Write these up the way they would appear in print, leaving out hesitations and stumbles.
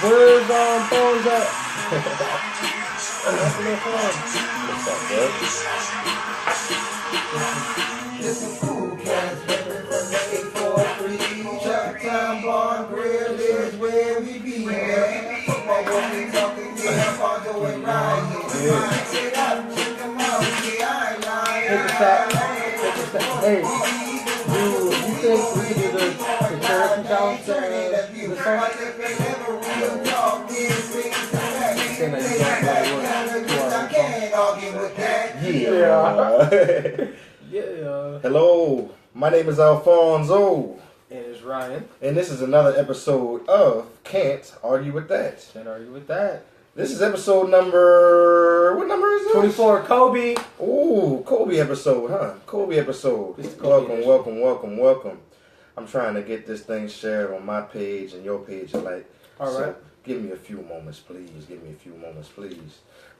Where's phones at? What's up, bro? This is Cool Cats, reppin' from the 843. Chucktown Bar and Grill is where we be. Football, what we talking, yeah, Fonzo and Ryan. Check it out, check them out, yeah, I Take a step. Hey, you think we can do the charity challenge this time? Yeah. Yeah. Hello, my name is Alfonso, And it's Ryan. and this is another episode of Can't Argue With That. Can't argue with that. This is episode number, what number is this? 24, Kobe. Ooh, Kobe episode, huh? Kobe episode. It's the Kobe Welcome. I'm trying to get this thing shared on my page and your page alike. All right. So give me a few moments, please.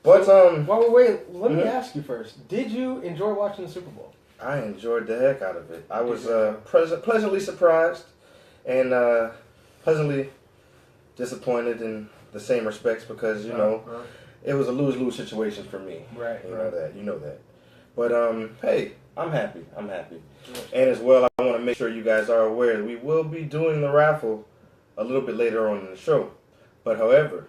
But While we're waiting, let me Mhm. ask you first. Did you enjoy watching the Super Bowl? I enjoyed the heck out of it. I was pleasantly surprised and pleasantly disappointed in the same respects because it was a lose-lose situation for me. Right. You know that. But hey, I'm happy. And as well, I want to make sure you guys are aware that we will be doing the raffle a little bit later on in the show. But however,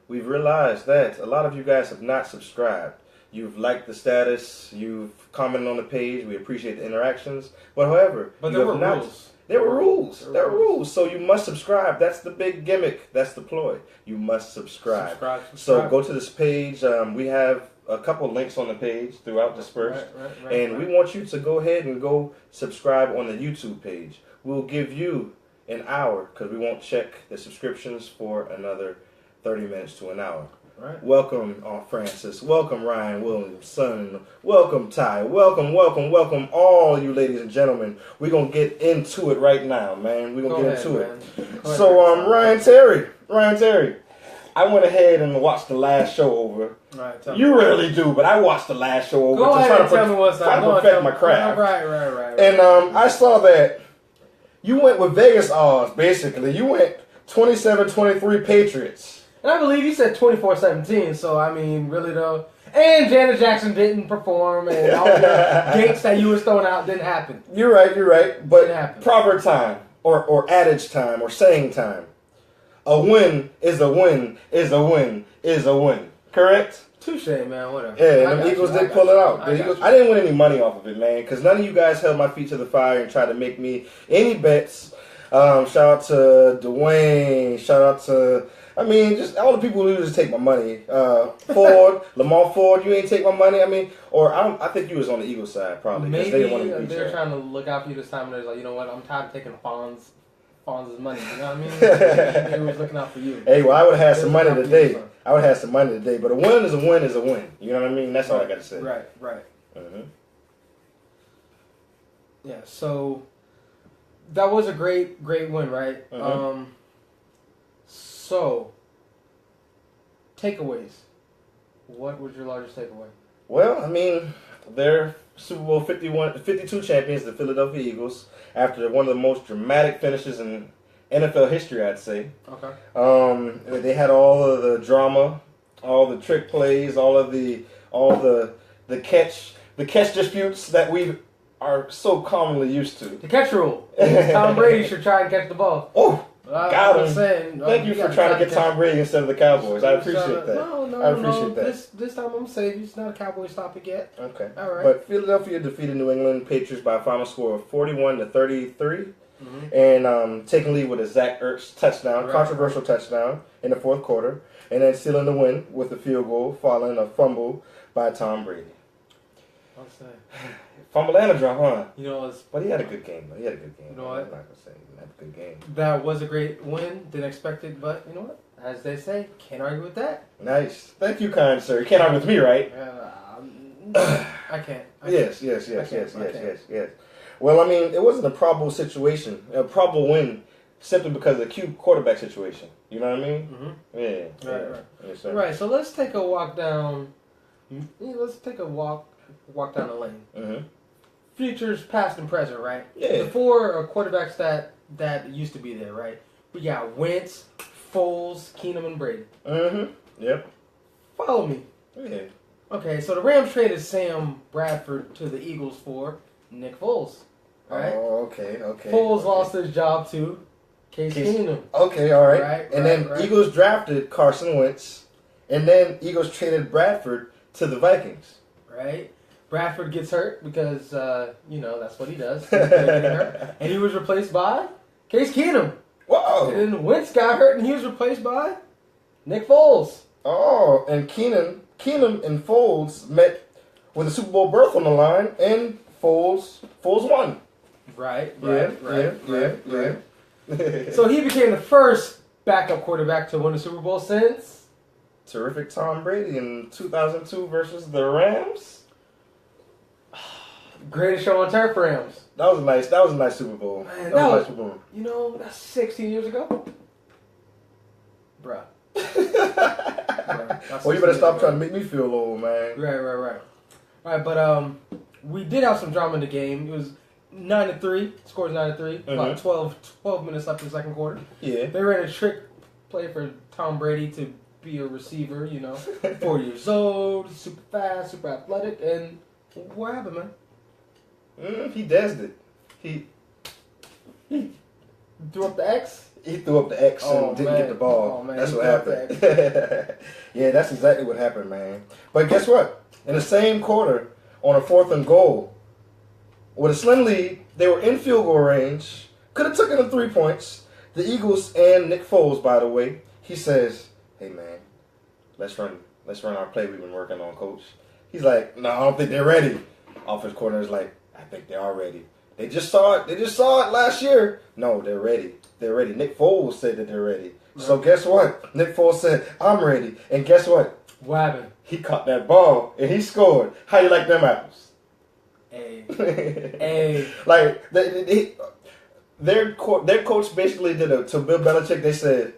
we've realized that a lot of you guys have not subscribed. You've liked the status, you've commented on the page, we appreciate the interactions. But however, But you there have were not. rules. There were rules. There were rules. So you must subscribe. That's the big gimmick. That's the ploy. You must subscribe. Subscribe. So go to this page. We have a couple links on the page throughout dispersed. Right, And we want you to go ahead and go subscribe on the YouTube page. We'll give you an hour because we won't check the subscriptions for another 30 minutes to an hour. Right. Welcome, Francis. Welcome, Ryan Williamson. Welcome, Ty. Welcome, all you ladies and gentlemen. We're going to get into it right now, man. We're going to get into it. So, Ryan Terry, I went ahead and watched the last show over. Right, tell me. You rarely do, but I watched the last show over Go to ahead try and tell me what's try up. to Go perfect ahead, my craft. Right. And I saw that you went with Vegas odds, basically. You went 27-23 Patriots. And I believe you said 24-17, so I mean, really though. And Janet Jackson didn't perform, and all the dates that you was throwing out didn't happen. You're right. But Didn't happen. proper time, or adage time, or saying time. A win is a win is a win is a win. Correct? Touche, man, whatever. Yeah, I and got the Eagles you, I did got pull it you, out. I got you. I didn't win any money off of it, man, because none of you guys held my feet to the fire and tried to make me any bets. Shout out to Dwayne. Shout out to... just all the people who just take my money. Ford, Lamar Ford, you ain't take my money. I think you was on the Eagles side probably. 'Cause Maybe they didn't want to beat they're you. trying to look out for you this time, and they're like, you know what, I'm tired of taking Fonz's money. You know what I mean? They was looking out for you. Hey, well, I would have had some They was money looking out for you, today. son. I would have some money today. But a win is a win is a win. You know what I mean? That's all I got to say. Right. Mm-hmm. Yeah, so that was a great win, right? Mhm. So, takeaways. What was your largest takeaway? Well, they're Super Bowl 52 champions, the Philadelphia Eagles, after one of the most dramatic finishes in NFL history, I'd say. Okay. They had all of the drama, all the trick plays, all the catch disputes that we are so commonly used to. The catch rule. Tom Brady should try and catch the ball. Oh, got I'm him. saying, Thank you for trying to get Tom Brady instead of the Cowboys. I appreciate that. No. I appreciate that. This time I'm gonna say it's not a Cowboys topic yet. Okay. All right. But Philadelphia defeated New England Patriots by a final score of 41-33. Mm-hmm. And taking lead with a Zach Ertz touchdown, Right. controversial touchdown in the fourth quarter, and then sealing the win with a field goal following a fumble by Tom Brady. I'll say. Fumble and a drop, huh? You know, it's, But he had a good game. Though. He had a good game. You know what? I'm not gonna say he didn't have a good game. that was a great win. Didn't expect it, but you know what? As they say, can't argue with that. Nice. Thank you, kind sir. You can't argue with me, right? I can't. Yes. Well, it wasn't a probable situation, a probable win, simply because of the cute quarterback situation. You know what I mean? Mm-hmm. Yeah. Right. Yes, sir. Right. So let's take a walk down. Let's take a walk down the lane. Mm-hmm. Futures, past, and present. Right. Yeah. The four quarterbacks that used to be there. Right. We got Wentz, Foles, Keenum, and Brady. Yep. Follow me. Yeah. Okay, so the Rams traded Sam Bradford to the Eagles for Nick Foles. Right? Oh, okay. Foles okay. lost his job to Case Keenum. Okay, all right. Right, and then Eagles drafted Carson Wentz, and then Eagles traded Bradford to the Vikings. Right? Bradford gets hurt because, that's what he does. He's getting hurt. And he was replaced by Case Keenum. Whoa! And then Wentz got hurt and he was replaced by Nick Foles. Oh, and Keenum and Foles met with a Super Bowl berth on the line, and Foles won. Right. So he became the first backup quarterback to win a Super Bowl since Terrific Tom Brady in 2002 versus the Rams. Greatest show on turf, Rams. That was a nice Super Bowl. Man, that was a nice Super Bowl. You know, that's 16 years ago. Bruh. Well, you better stop trying to make me feel old, man. Right. Alright, but we did have some drama in the game. It was 9-3. Scores 9-3. About 12 minutes left in the second quarter. Yeah. They ran a trick play for Tom Brady to be a receiver, 4 years old, super fast, super athletic, and what happened, man? He desed it. He threw up the X? He threw up the X and didn't get the ball. Oh, man. That's what happened. Yeah, that's exactly what happened, man. But guess what? In the same quarter, on a 4th and goal, with a slim lead, they were in field goal range. Could have taken them 3 points. The Eagles and Nick Foles, by the way, he says, "Hey, man, let's run our play we've been working on, coach." He's like, "No, I don't think they're ready." Offense coordinator's like, "I think they are ready. They just saw it last year." No, they're ready. They're ready. Nick Foles said that they're ready. Right. So guess what? Nick Foles said, "I'm ready." And guess what? What happened? He caught that ball and he scored. How you like them apples? Hey. Like their coach basically did to Bill Belichick. They said,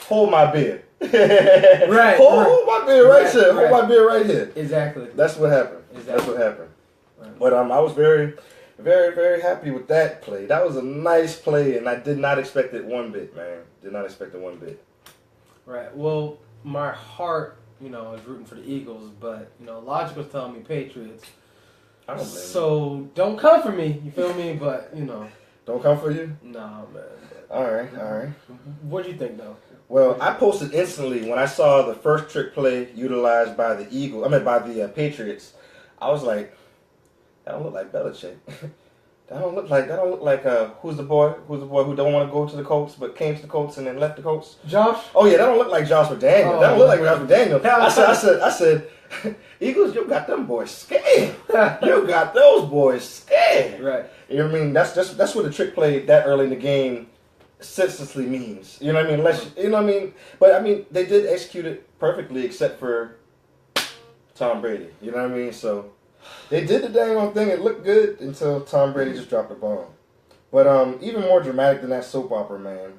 "Hold my beer." Right. Hold my beer right here. Hold my beer right here. Exactly. That's what happened. Exactly. That's what happened. Right. But I was very, very, very happy with that play. That was a nice play, and I did not expect it one bit, man. Did not expect it one bit. Right. Well, my heart, is rooting for the Eagles, but logic was telling me Patriots. I don't blame you. So don't come for me. You feel me? But don't come for you. Nah, man. All right. What do you think, though? Well, I posted instantly when I saw the first trick play utilized by the by the Patriots. I was like, that don't look like Belichick. That don't look like who's the boy who don't want to go to the Colts but came to the Colts and then left the Colts? Josh? Oh yeah, that don't look like Josh McDaniel. That don't look like Josh McDaniel. I said, Eagles, you got them boys scared. You got those boys scared. Right. You know what I mean? That's what the trick play that early in the game senselessly means. You know what I mean? But they did execute it perfectly except for Tom Brady. You know what I mean? So they did the dang on thing. It looked good until Tom Brady just dropped the ball. But even more dramatic than that soap opera, man.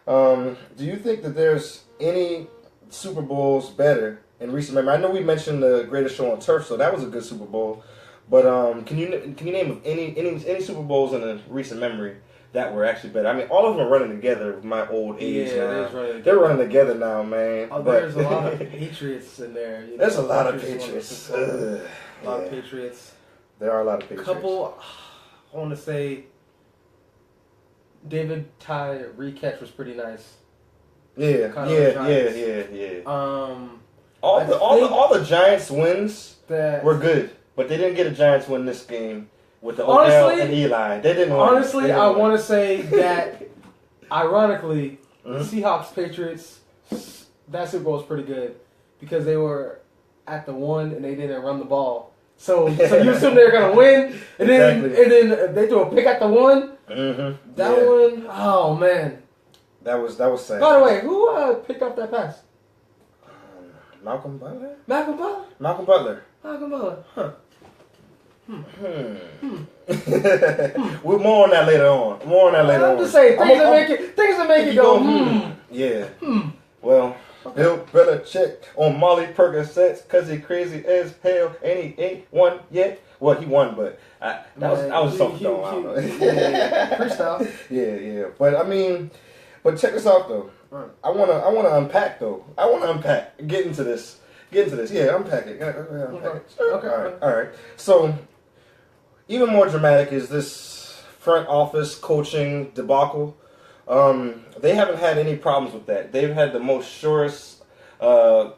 Do you think that there's any Super Bowls better in recent memory? I know we mentioned the Greatest Show on Turf, so that was a good Super Bowl. But can you name any Super Bowls in a recent memory that were actually better? I mean, all of them are running together with my old age now. They're running together now, man. Oh, there's a lot of Patriots in there. There's a lot of Patriots. A lot of Patriots. There are a lot of Patriots. Couple, I want to say, David Ty recatch was pretty nice. Yeah. All the Giants wins were good, but they didn't get a Giants win this game with the Odell and Eli. They didn't win. Honestly, I want to say that, ironically, Seahawks Patriots, that Super Bowl was pretty good because they were at the 1 and they didn't run the ball. So you assume they're gonna win, and then they do a pick at the 1. That one, oh man, that was sad. By the way, who picked up that pass? Malcolm Butler. Huh. We're more on that later on. I'm just saying things that make it go. Yeah. Well, Bill Belichick on Molly Percocets because he crazy as hell and he ain't won yet. Well, he won, but I was something though. Freestyle. Yeah. But check this out though. Right. I wanna unpack though. I wanna unpack. Get into this. Yeah, unpack it. Unpack it. Okay. All right. So, even more dramatic is this front office coaching debacle. They haven't had any problems with that. They've had the most surest, intel,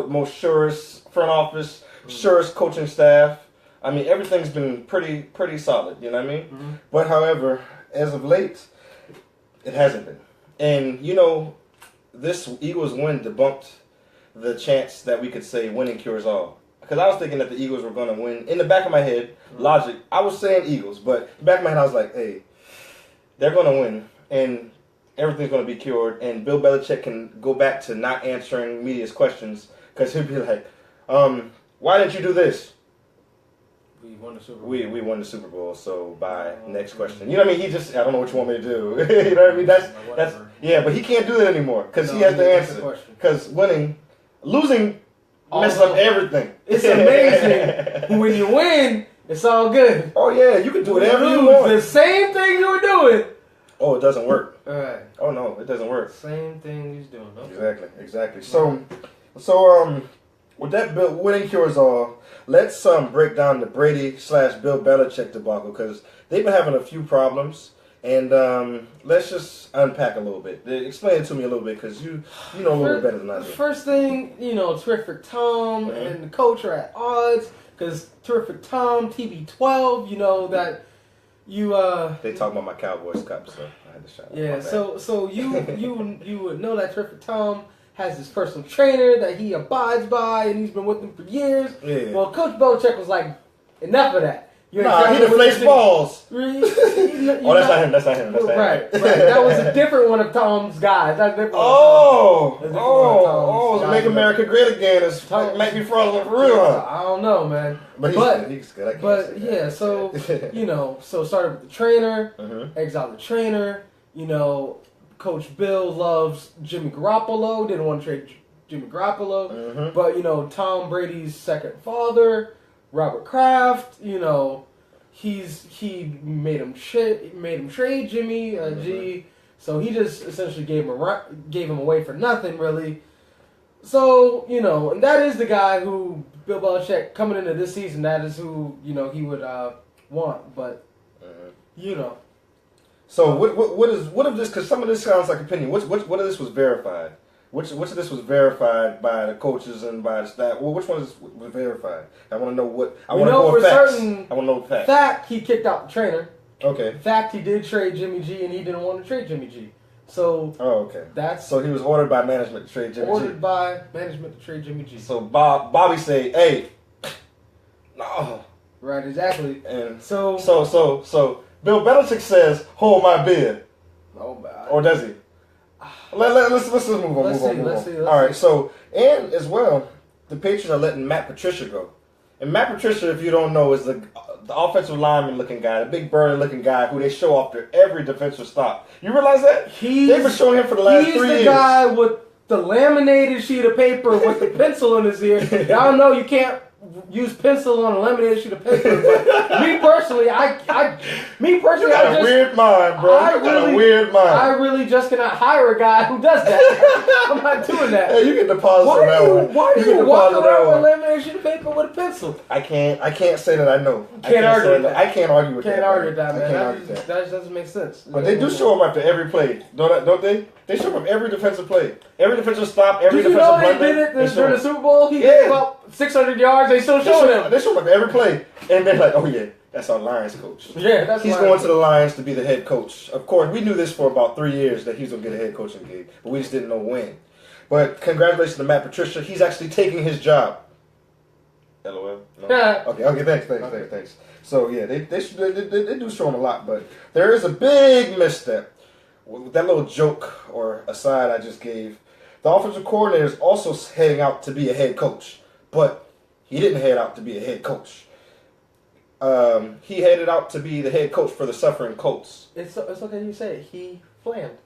most surest front office, surest coaching staff. I mean, everything's been pretty solid. You know what I mean? Mm-hmm. But however, as of late, it hasn't been. And this Eagles win debunked the chance that we could say winning cures all. Because I was thinking that the Eagles were going to win. In the back of my head, logic, I was saying Eagles, but in the back of my head, I was like, hey, they're going to win, and everything's going to be cured, and Bill Belichick can go back to not answering media's questions, because he'll be like, why didn't you do this? We won the Super Bowl. We won the Super Bowl, so next question. You know what I mean? I don't know what you want me to do. You know what I mean? That's yeah, but he can't do that anymore, because he has to answer. Because losing messes up everything. It's amazing. When you win, it's all good. Oh yeah, you can do whatever you lose, want. the same thing you were doing. Oh, it doesn't work. All right. Oh no, it doesn't work. Same thing he's doing. Okay. Exactly. So, with that winning cures all, let's break down the Brady/Bill Belichick debacle, because they've been having a few problems, and let's just unpack a little bit. Explain it to me a little bit, because you know a little bit better than I do. First thing, Terrific Tom and the coach are at odds, because Terrific Tom, TB12, that you They talk about my Cowboys cup, so I had to shout out. Yeah, so you would know that Terrific Tom has his personal trainer that he abides by, and he's been with him for years. Yeah. Well, Coach Belichick was like, enough of that. He deflates balls. Oh, That's not him. Right. That was a different one of Tom's guys. That's different. Make America great again. It's make me fraudulent for real. Huh? I don't know, man. But he's good. I can't say yeah. that. So started with the trainer, Mm-hmm. exiled the trainer. Coach Bill loves Jimmy Garoppolo. Didn't want to trade Jimmy Garoppolo, Mm-hmm. but Tom Brady's second father, Robert Kraft. He made him trade Jimmy G. So he just essentially gave him away for nothing, really. So and that is the guy who Bill Belichick coming into this season. That is who he would want, but So what of this? Because some of this sounds like opinion. What of this was verified? Which of this was verified by the coaches and by the staff? Well, which one was verified? I want to know what. I want to know facts. I want to know facts. Fact, he kicked out the trainer. Okay. Fact, he did trade Jimmy G, and he didn't want to trade Jimmy G. So. Oh, okay. So he was ordered by management to trade Jimmy G. Ordered by management to trade Jimmy G. So Bobby say, "Hey, no." Right. Exactly. And so Bill Belichick says, "Hold my beer." Oh my. Or does he? Let's just move on. Let's see. All right. So, and as well, the Patriots are letting Matt Patricia go. And Matt Patricia, if you don't know, is the offensive lineman looking guy, the big burly looking guy who they show after every defensive stop. You realize that? They've been showing him for the last 3 years. He's the guy with the laminated sheet of paper with the pencil in his ear. Y'all know you can't use pencil on a laminated sheet of paper, but me personally, I got a weird mind, bro. You got a weird mind. I really just cannot hire a guy who does that. I'm not doing that. Hey, you get deposit on that one. Why do you walk around with a laminated sheet of paper with a pencil? I can't say that I know. I can't argue with that. I can't argue with that. Can't argue with that, man. I can't argue with that. That doesn't make sense. But they do show him after every play, don't they? They show him every defensive play, every defensive stop, every defensive blunder. Did you know they did it during the Super Bowl? He gave up 600 yards. They still showing him. They show him after every play, and they're like, "Oh yeah, that's our Lions coach." Yeah, he's going to the Lions to be the head coach. Of course, we knew this for about 3 years that he was going to get a head coaching gig, but we just didn't know when. But congratulations to Matt Patricia. He's actually taking his job. LOL. No? Yeah. Okay. Thanks. So yeah, they do show him a lot, but there is a big misstep. With that little joke or aside I just gave, the offensive coordinator is also heading out to be a head coach, but he didn't head out to be a head coach. He headed out to be the head coach for the suffering Colts. It's okay you say it. He flammed.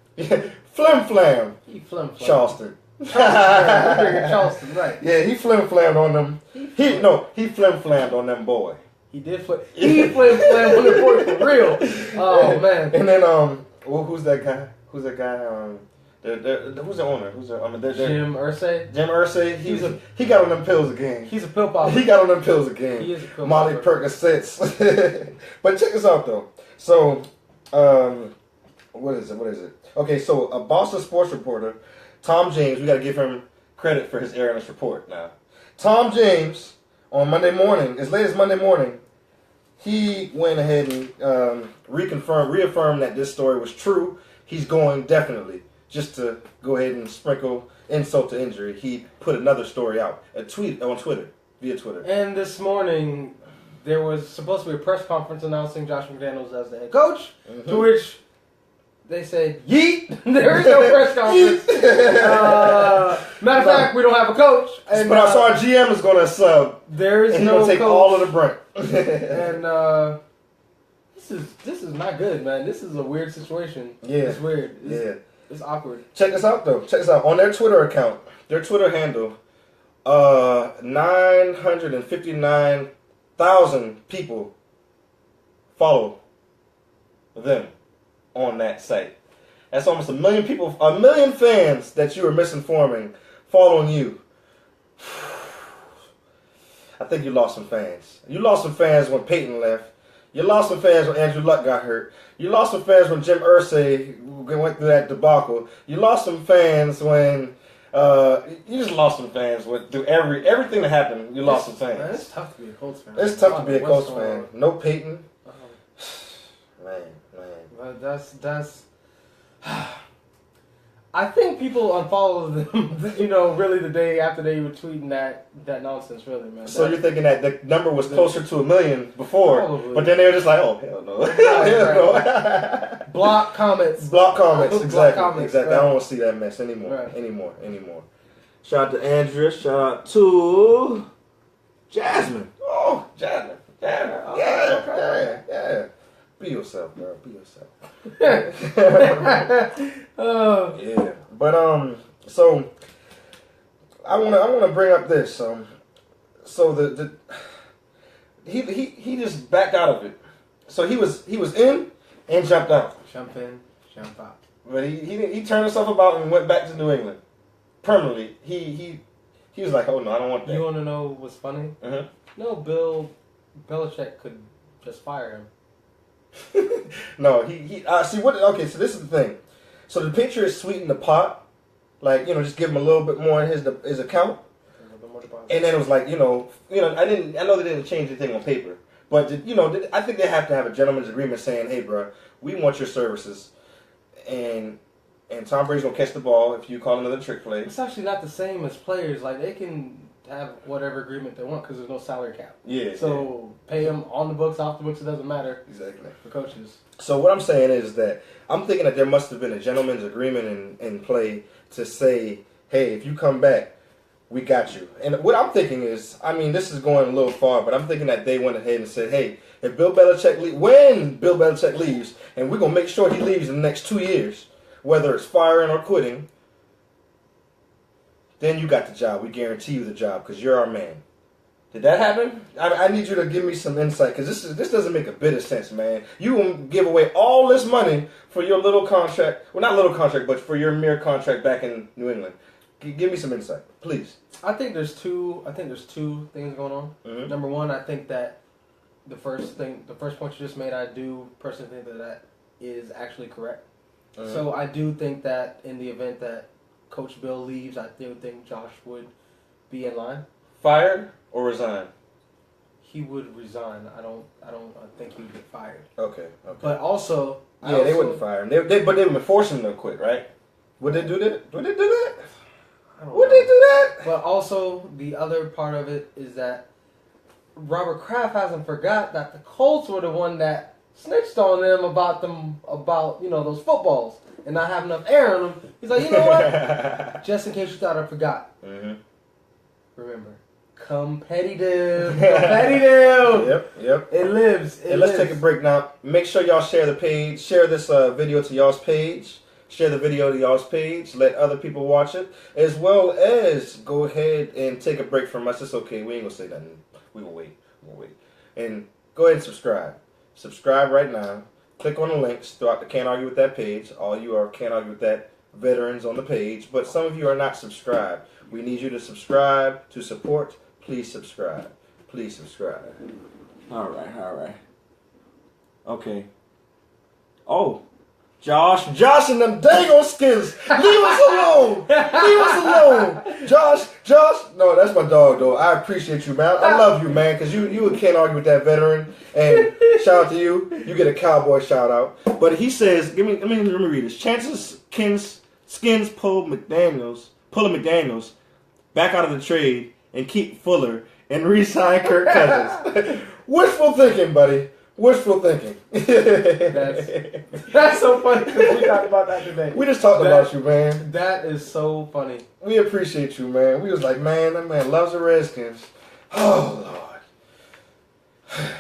Flim-flam. He flim-flammed. Charleston. Charleston, right. Yeah, he flim-flammed on them. He flim-flammed on them boy. He did He flim-flammed on the boy for real. Oh, man. And then, who's that guy? Who's the owner? Jim Irsay. Jim Irsay. He got on them pills again. He's a pill popper. He got on them pills again. He is a pill Molly popper. Percocets. But check this out though. So, what is it? Okay, so a Boston sports reporter, Tom James. We got to give him credit for his airing this report. Now, Tom James on Monday morning, as late as Monday morning, he went ahead and reaffirmed that this story was true. He's going definitely. Just to go ahead and sprinkle insult to injury, he put another story out, a tweet on Twitter, via Twitter. And this morning, there was supposed to be a press conference announcing Josh McDaniels as the head coach, to which they said, yeet! There is no press conference. Matter of fact, we don't have a coach. And, but I saw our GM is going to sub. There is and he's no going to take coach. all of the brunt. And this is not good, man. This is a weird situation. Yeah. It's weird. It's awkward. Check this out, though. Check this out. On their Twitter account, their Twitter handle, 959,000 people follow them on that site. That's almost 1 million people, 1 million fans that you are misinforming following you. I think you lost some fans. You lost some fans when Peyton left. You lost some fans when Andrew Luck got hurt. You lost some fans when Jim Irsay went through that debacle. You lost some fans when you just lost some fans through everything that happened. You lost some fans. Man, it's tough to be a Colts fan. It's tough to be a Colts fan. No Peyton. Man. But that's. I think people unfollowed them, really the day after they were tweeting that nonsense, really, man. So you're thinking that the number was closer to 1 million before, Probably. but then they were just like, oh, hell no. Hell no. Block comments. Block comments, Block exactly. comments, Exactly. right. I don't want to see that mess anymore. Right. Anymore. Shout out to Andrea. Shout out to Jasmine. Oh, Jasmine. Yeah. Yeah. Be yourself, girl. Be yourself. Oh. Yeah. But so I wanna bring up this. So he just backed out of it. So he was in and jumped out. Jump in, jump out. But he turned himself about and went back to New England permanently. He was like, oh no, I don't want that. You want to know what's funny? Uh-huh. No, Bill Belichick could just fire him. No, he see what? Okay, so this is the thing. So the Patriots sweetened the pot, like just give him a little bit more in his account, and then it was like I know they didn't change anything on paper, but I think they have to have a gentleman's agreement saying, hey, bro, we want your services, and Tom Brady's gonna catch the ball if you call another trick play. It's actually not the same as players. Like they can have whatever agreement they want because there's no salary cap. Yeah. So pay them on the books, off the books, it doesn't matter. Exactly. For coaches. So what I'm saying is that I'm thinking that there must have been a gentleman's agreement in play to say, hey, if you come back, we got you. And what I'm thinking is, this is going a little far, but I'm thinking that they went ahead and said, hey, if when Bill Belichick leaves, and we're going to make sure he leaves in the next 2 years, whether it's firing or quitting, then you got the job. We guarantee you the job because you're our man. Did that happen? I need you to give me some insight because this doesn't make a bit of sense, man. You will give away all this money for your little contract. Well, not little contract, but for your mere contract back in New England. Give me some insight, please. I think there's two things going on. Mm-hmm. Number one, I think that the first point you just made, I do personally think that is actually correct. Mm-hmm. So I do think that in the event that Coach Bill leaves, I do think Josh would be in line. Fired or resign? He would resign. I don't think he would get fired. Okay. But also, they wouldn't fire him. But they would force him to quit, right? Would they do that? Would they do that? Would they do that? But also, the other part of it is that Robert Kraft hasn't forgot that the Colts were the one that snitched on them about those footballs and not having enough air on them. He's like, you know what? Just in case you thought I forgot. Mm-hmm. Remember, competitive. Yep. It lives. And let's take a break now. Make sure y'all share the page. Share this video to y'all's page. Share the video to y'all's page. Let other people watch it. As well as go ahead and take a break from us. It's okay. We ain't going to say nothing. We will wait. And go ahead and subscribe. Subscribe right now. Click on the links throughout the Can't Argue With That page. All you are Can't Argue With That veterans on the page, but some of you are not subscribed. We need you to subscribe to support. Please subscribe. Please subscribe. All right. Okay. Oh, Josh and them daggone skins. Leave us alone. Leave us alone. Josh. No, that's my dog, though. I appreciate you, man. I love you, man, because you can't argue with that veteran. And shout out to you. You get a cowboy shout out. But he says, let me read this. Skins pull McDaniels back out of the trade and keep Fuller and re-sign Kirk Cousins. Wishful thinking, buddy. Wishful thinking. That's so funny because we talked about that today. We just talked about you, man. That is so funny. We appreciate you, man. We was like, man, that man loves the Redskins. Oh, Lord.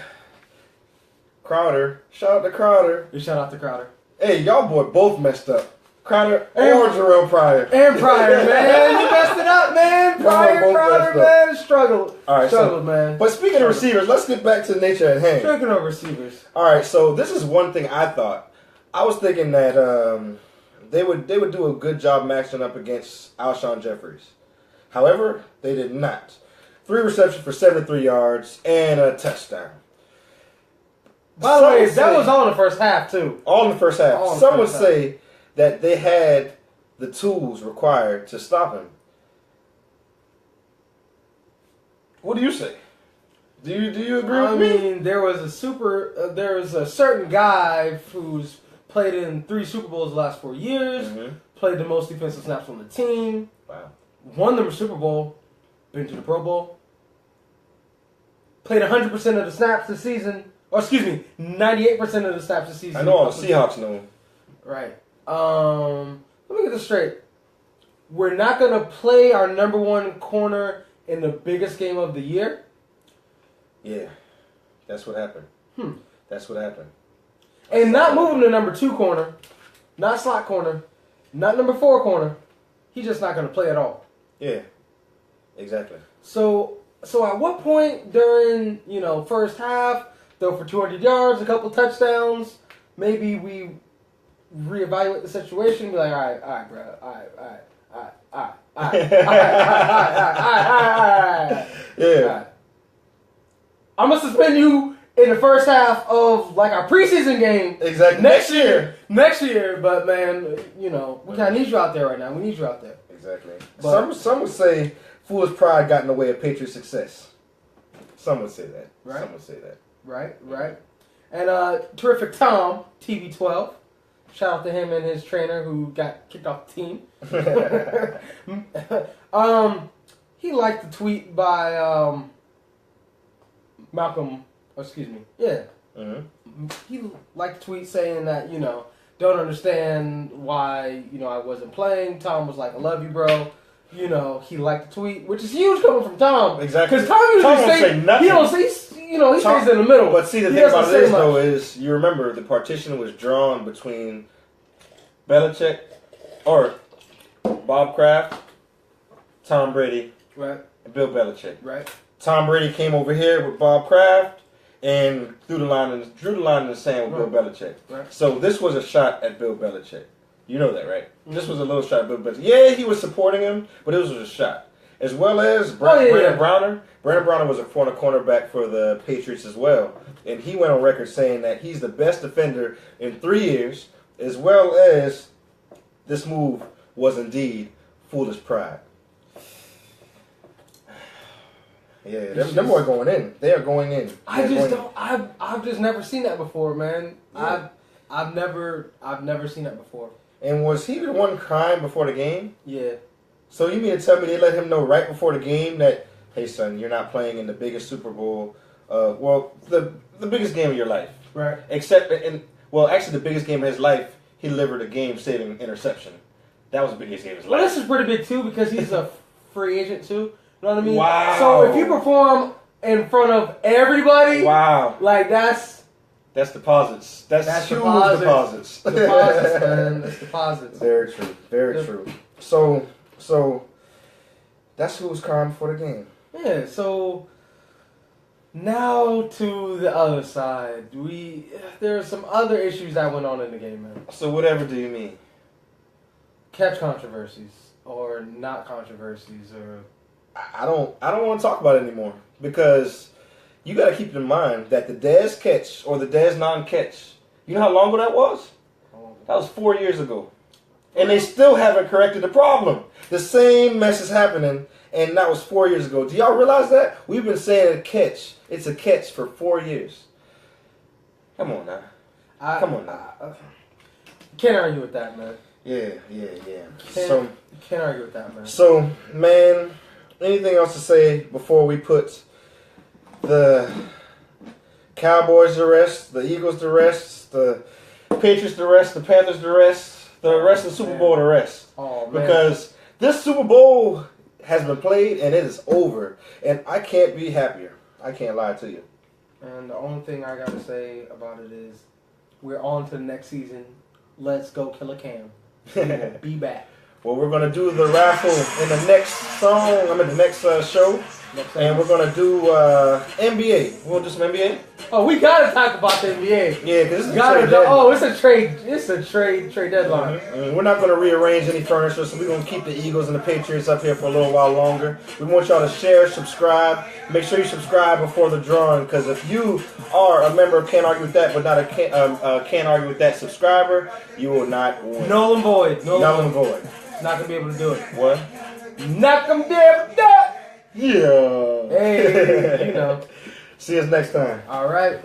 Crowder. Shout out to Crowder. Shout out to Crowder. Hey, y'all boy both messed up. Crowder or Jarrell Pryor. And Pryor, man. You messed it up, man. Crowder, man. Struggled. All right, Struggled, man. But speaking of receivers, let's get back to the nature at hand. Speaking of receivers. All right, so this is one thing I thought. I was thinking that they would do a good job matching up against Alshon Jeffries. However, they did not. 3 receptions for 73 yards and a touchdown. By the way, that was all in the first half, too. All in the first half. Some would say that they had the tools required to stop him. What do you say? Do you agree with me? I mean, there was a certain guy who's played in 3 Super Bowls the last 4 years, played the most defensive snaps on the team, won the Super Bowl, been to the Pro Bowl, played 100% of the snaps this season, or excuse me, 98% of the snaps this season. I know all the Seahawks know him. Right. Let me get this straight. We're not going to play our number 1 corner in the biggest game of the year? Yeah. That's what happened. That's what happened. And not moving to number 2 corner, not slot corner, not number 4 corner. He's just not going to play at all. Yeah. Exactly. So at what point during, first half, throw for 200 yards, a couple touchdowns, maybe we reevaluate the situation and be like, all right, bro, all right. Yeah. I'm going to suspend you in the first half of, our preseason game. Exactly. Next year, but, man, we kind of need you out there right now. We need you out there. Exactly. But some would say foolish pride got in the way of Patriot success. Some would say that. Right. Some would say that. Right. And terrific Tom, TB12. Shout out to him and his trainer who got kicked off the team. He liked the tweet by Malcolm. Excuse me. Yeah. He liked the tweet saying that don't understand why I wasn't playing. Tom was like, I love you, bro. He liked the tweet, which is huge coming from Tom. Exactly. Because Tom usually say nothing. He don't say. He stays in the middle. But see, the thing about it is, you remember the partition was drawn between Belichick or Bob Kraft, Tom Brady, right, and Bill Belichick. Right. Tom Brady came over here with Bob Kraft and drew the line in the sand with Bill Belichick. Right. So this was a shot at Bill Belichick. You know that, right? This was a little shot at Bill Belichick. Yeah, he was supporting him, but it was a shot. As well as Brandon Browner. Brandon Browner was a former cornerback for the Patriots as well. And he went on record saying that he's the best defender in 3 years, as well as this move was indeed foolish pride. Yeah, them boys going in. They are going in. I've just never seen that before, man. Yeah. I've never seen that before. And was he the one crying before the game? Yeah. So you mean to tell me they let him know right before the game that, hey son, you're not playing in the biggest Super Bowl, the biggest game of your life. Right. Actually the biggest game of his life, he delivered a game-saving interception. That was the biggest game of his life. Well, this is pretty big too because he's a free agent too. You know what I mean? Wow. So if you perform in front of everybody, that's deposits. That's huge deposits. Deposits, man. That's deposits. Very true. Very true. So that's who was crying before the game. Yeah, so now to the other side. There are some other issues that went on in the game, man. So whatever do you mean? catch controversies or not controversies or I don't want to talk about it anymore because you got to keep in mind that the Dez catch or the Dez non-catch, you know how long ago that was? That was 4 years ago. And they still haven't corrected the problem. The same mess is happening, and that was 4 years ago. Do y'all realize that? We've been saying a catch. It's a catch for 4 years. Come on now. Come on now. Can't argue with that, man. Yeah. Can't argue with that, man. So, man, anything else to say before we put the Cowboys to rest, the Eagles to rest, the Patriots to rest, the Panthers to rest, the rest of the Super Bowl to rest? Oh, man. Because this Super Bowl has been played and it is over. And I can't be happier. I can't lie to you. And the only thing I got to say about it is we're on to the next season. Let's go kill a Cam. We will be back. Well, we're going to do the raffle in the next song. The next show. And we're going to do NBA. We'll do some NBA. Oh, we got to talk about the NBA. Yeah, because it's a trade deadline. It's a trade deadline. Mm-hmm. We're not going to rearrange any furniture, so we're going to keep the Eagles and the Patriots up here for a little while longer. We want y'all to share, subscribe. Make sure you subscribe before the drawing, because if you are a member of Can't Argue With That, but not a Can't Argue With That subscriber, you will not win. Null and void. Null and void. Not going to be able to do it. What? Not going to be able to do it. Yeah. Hey, you know. See us next time. All right.